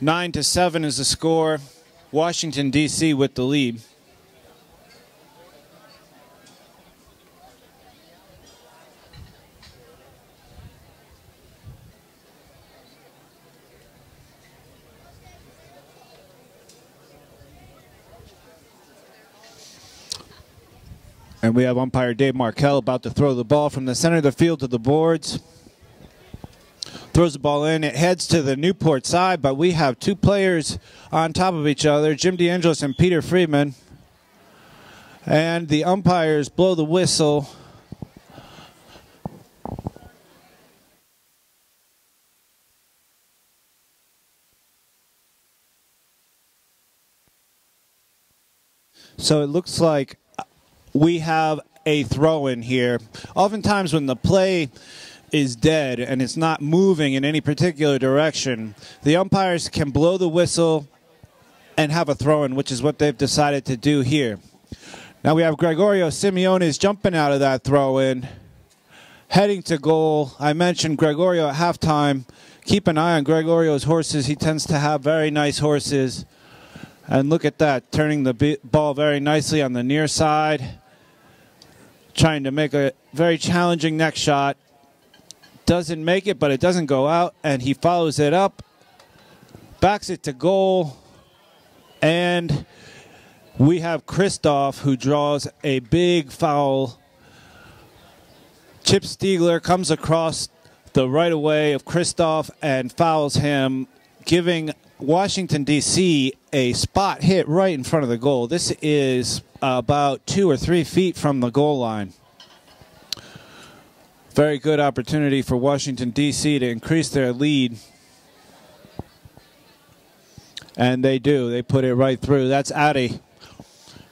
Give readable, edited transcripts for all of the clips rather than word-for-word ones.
9-7 is the score. Washington, D.C. with the lead. And we have umpire Dave Markell about to throw the ball from the center of the field to the boards. Throws the ball in. It heads to the Newport side, but we have two players on top of each other, Jim DeAngelis and Peter Friedman. And the umpires blow the whistle. So it looks like we have a throw-in here. Oftentimes when the play is dead and it's not moving in any particular direction, the umpires can blow the whistle and have a throw-in, which is what they've decided to do here. Now we have Gregorio Simeones jumping out of that throw-in, heading to goal. I mentioned Gregorio at halftime. Keep an eye on Gregorio's horses. He tends to have very nice horses. And look at that, turning the ball very nicely on the near side. Trying to make a very challenging next shot. Doesn't make it, but it doesn't go out, and he follows it up, backs it to goal, and we have Christoph, who draws a big foul. Chip Stiegler comes across the right of way of Christoph and fouls him, giving Washington, D.C. a spot hit right in front of the goal. This is about 2 or 3 feet from the goal line. Very good opportunity for Washington, D.C. to increase their lead. And they do. They put it right through. That's Adi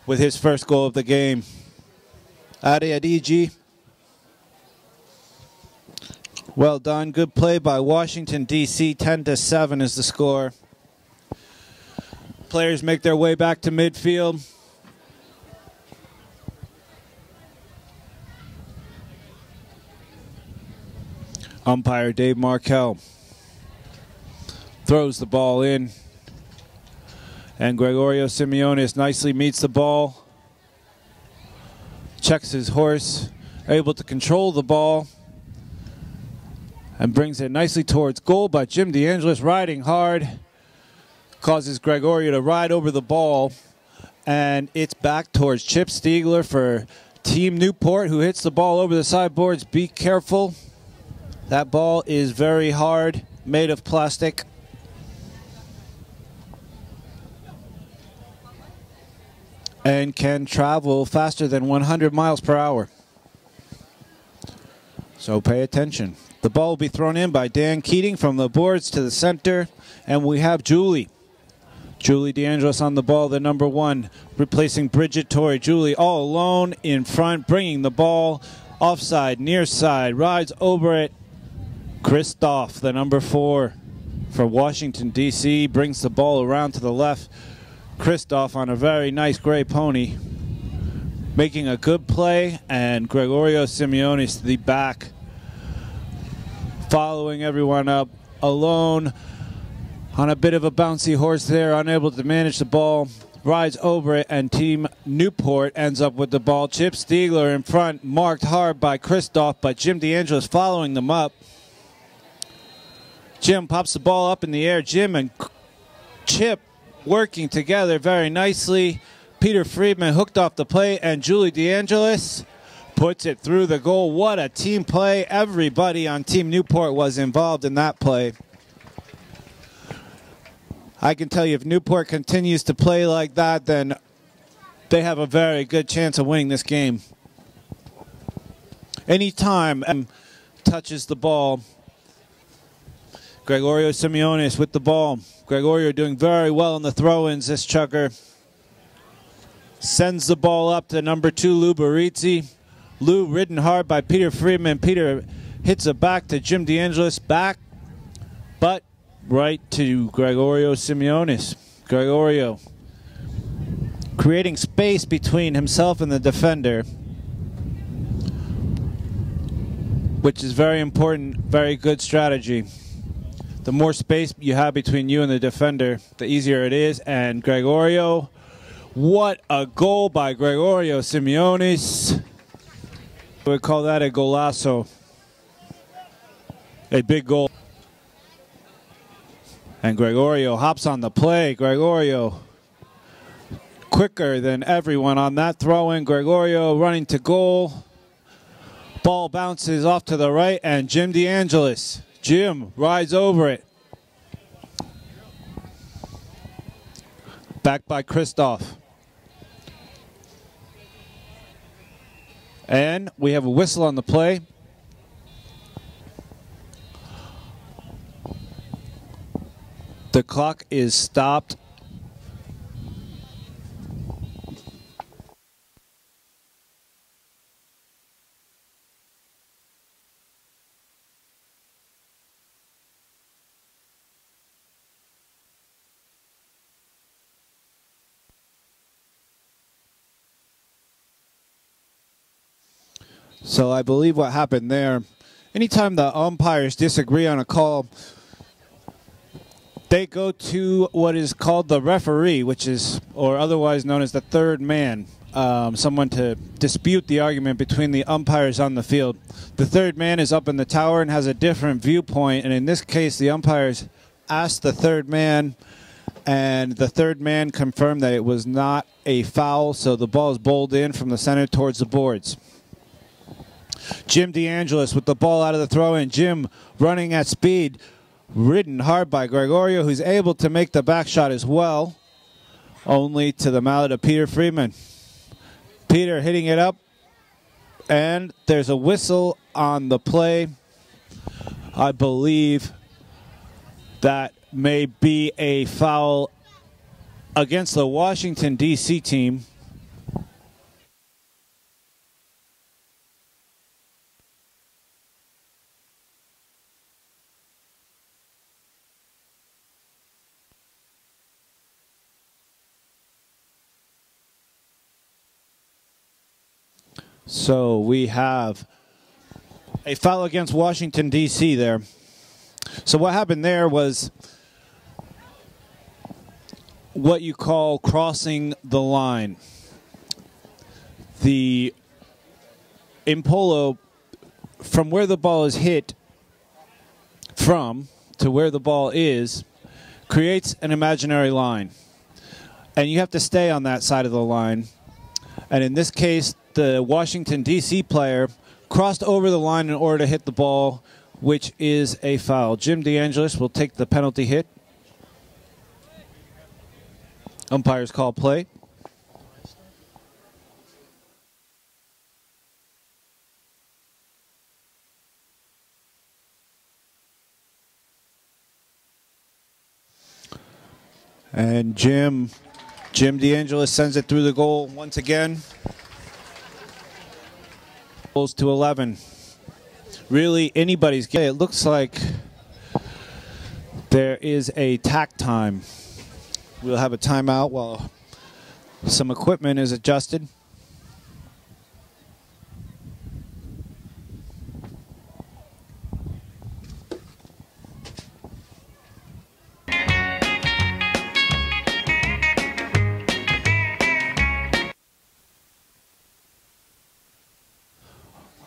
with his first goal of the game. Adi Adigi. Well done. Good play by Washington, D.C. 10-7 is the score. Players make their way back to midfield. Umpire Dave Markell throws the ball in, and Gregorio Simeones nicely meets the ball, checks his horse, able to control the ball, and brings it nicely towards goal. But Jim DeAngelis, riding hard, causes Gregorio to ride over the ball, and it's back towards Chip Stiegler for Team Newport, who hits the ball over the sideboards. Be careful. That ball is very hard, made of plastic. And can travel faster than 100 miles per hour. So pay attention. The ball will be thrown in by Dan Keating from the boards to the center. And we have Julie DeAngelis on the ball, the number 1, replacing Bridget Torrey. Julie all alone in front, bringing the ball offside, near side, rides over it. Christoph, the number 4 for Washington, D.C., brings the ball around to the left. Christoph on a very nice gray pony, making a good play, and Gregorio Simeones to the back, following everyone up, alone on a bit of a bouncy horse there, unable to manage the ball, rides over it, and Team Newport ends up with the ball. Chip Stiegler in front, marked hard by Christoph, but Jim DeAngelis following them up. Jim pops the ball up in the air. Jim and Chip working together very nicely. Peter Friedman hooked off the play, and Julie DeAngelis puts it through the goal. What a team play. Everybody on Team Newport was involved in that play. I can tell you, if Newport continues to play like that, then they have a very good chance of winning this game. Anytime touches the ball, Gregorio Simeones with the ball. Gregorio doing very well in the throw-ins. This Chukker sends the ball up to number 2, Lou Barizzi. Lou ridden hard by Peter Friedman. Peter hits it back to Jim DeAngelis. Back, but right to Gregorio Simeones. Gregorio creating space between himself and the defender, which is very important, very good strategy. The more space you have between you and the defender, the easier it is. And Gregorio, what a goal by Gregorio Simeonis. We would call that a golazo. A big goal. And Gregorio hops on the play. Gregorio quicker than everyone on that throw-in. Gregorio running to goal. Ball bounces off to the right, and Jim DeAngelis. Jim rides over it. Back by Christoph. And we have a whistle on the play. The clock is stopped. So I believe what happened there, anytime the umpires disagree on a call, they go to what is called the referee, which is, or otherwise known as the third man, someone to dispute the argument between the umpires on the field. The third man is up in the tower and has a different viewpoint, and in this case, the umpires asked the third man, and the third man confirmed that it was not a foul, so the ball is bowled in from the center towards the boards. Jim DeAngelis with the ball out of the throw-in. Jim running at speed, ridden hard by Gregorio, who's able to make the back shot as well, only to the mallet of Peter Freeman. Peter hitting it up, and there's a whistle on the play. I believe that may be a foul against the Washington, D.C. team. So we have a foul against Washington, D.C. there. So what happened there was what you call crossing the line. In polo, from where the ball is hit from to where the ball is, creates an imaginary line. And you have to stay on that side of the line. And in this case, the Washington, D.C. player crossed over the line in order to hit the ball, which is a foul. Jim DeAngelis will take the penalty hit. Umpires call play. And Jim DeAngelis sends it through the goal once again. Goals to 11. Really anybody's game. It looks like there is a tack time. We'll have a timeout while some equipment is adjusted.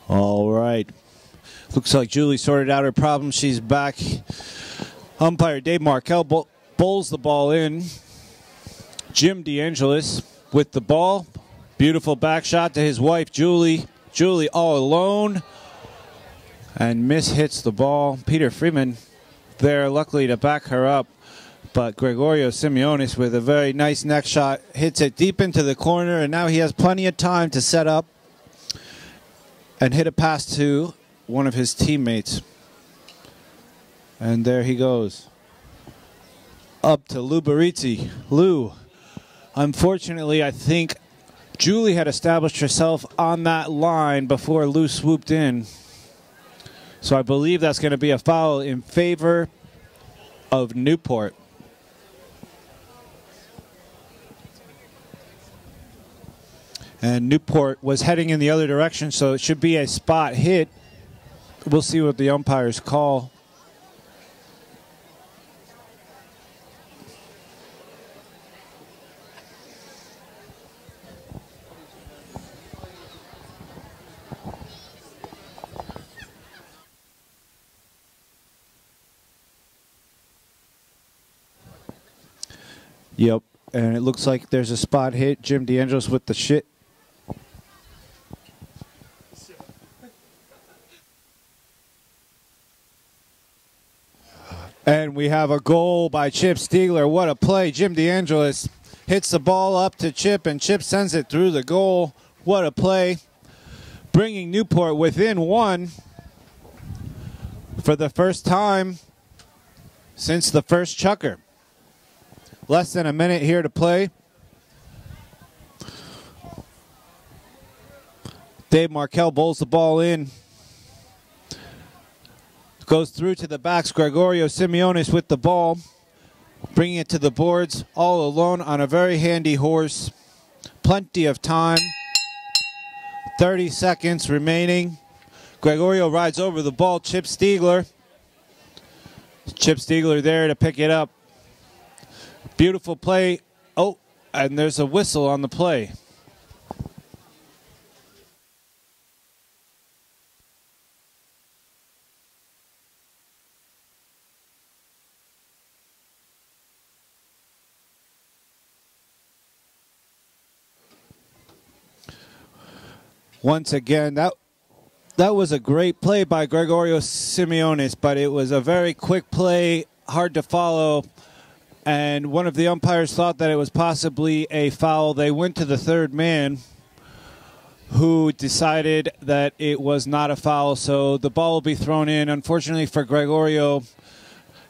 All right. Looks like Julie sorted out her problem. She's back. Umpire Dave Markell bowls the ball in. Jim DeAngelis with the ball. Beautiful back shot to his wife, Julie. Julie all alone. And hits the ball. Peter Freeman there, luckily to back her up. But Gregorio Simeonis with a very nice neck shot. Hits it deep into the corner, and now he has plenty of time to set up and hit a pass to one of his teammates. And there he goes. Up to Lou Barizzi. Lou, unfortunately, I think Julie had established herself on that line before Lou swooped in. So I believe that's going to be a foul in favor of Newport. And Newport was heading in the other direction, so it should be a spot hit. We'll see what the umpires call. Yep. And it looks like there's a spot hit. Jim DeAngelis with the shit. And we have a goal by Chip Stiegler. What a play. Jim DeAngelis hits the ball up to Chip, and Chip sends it through the goal. What a play. Bringing Newport within one for the first time since the first Chukker. Less than a minute here to play. Dave Markell bowls the ball in. Goes through to the backs. Gregorio Simeones with the ball. Bringing it to the boards all alone on a very handy horse. Plenty of time. 30 seconds remaining. Gregorio rides over the ball. Chip Stiegler. Chip Stiegler there to pick it up. Beautiful play. Oh, and there's a whistle on the play. Once again, that was a great play by Gregorio Simeones, but it was a very quick play, hard to follow, and one of the umpires thought that it was possibly a foul. They went to the third man, who decided that it was not a foul, so the ball will be thrown in. Unfortunately for Gregorio,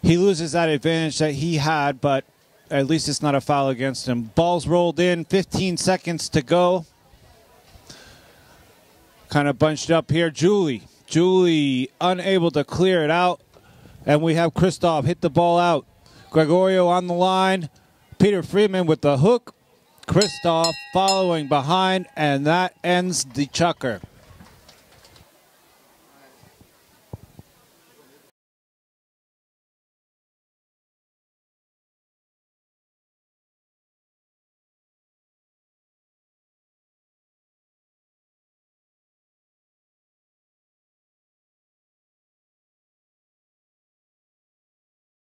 he loses that advantage that he had, but at least it's not a foul against him. Ball's rolled in, 15 seconds to go. Kind of bunched up here. Julie unable to clear it out. And we have Christoph hit the ball out. Gregorio on the line. Peter Freeman with the hook. Christoph following behind. And that ends the Chukker.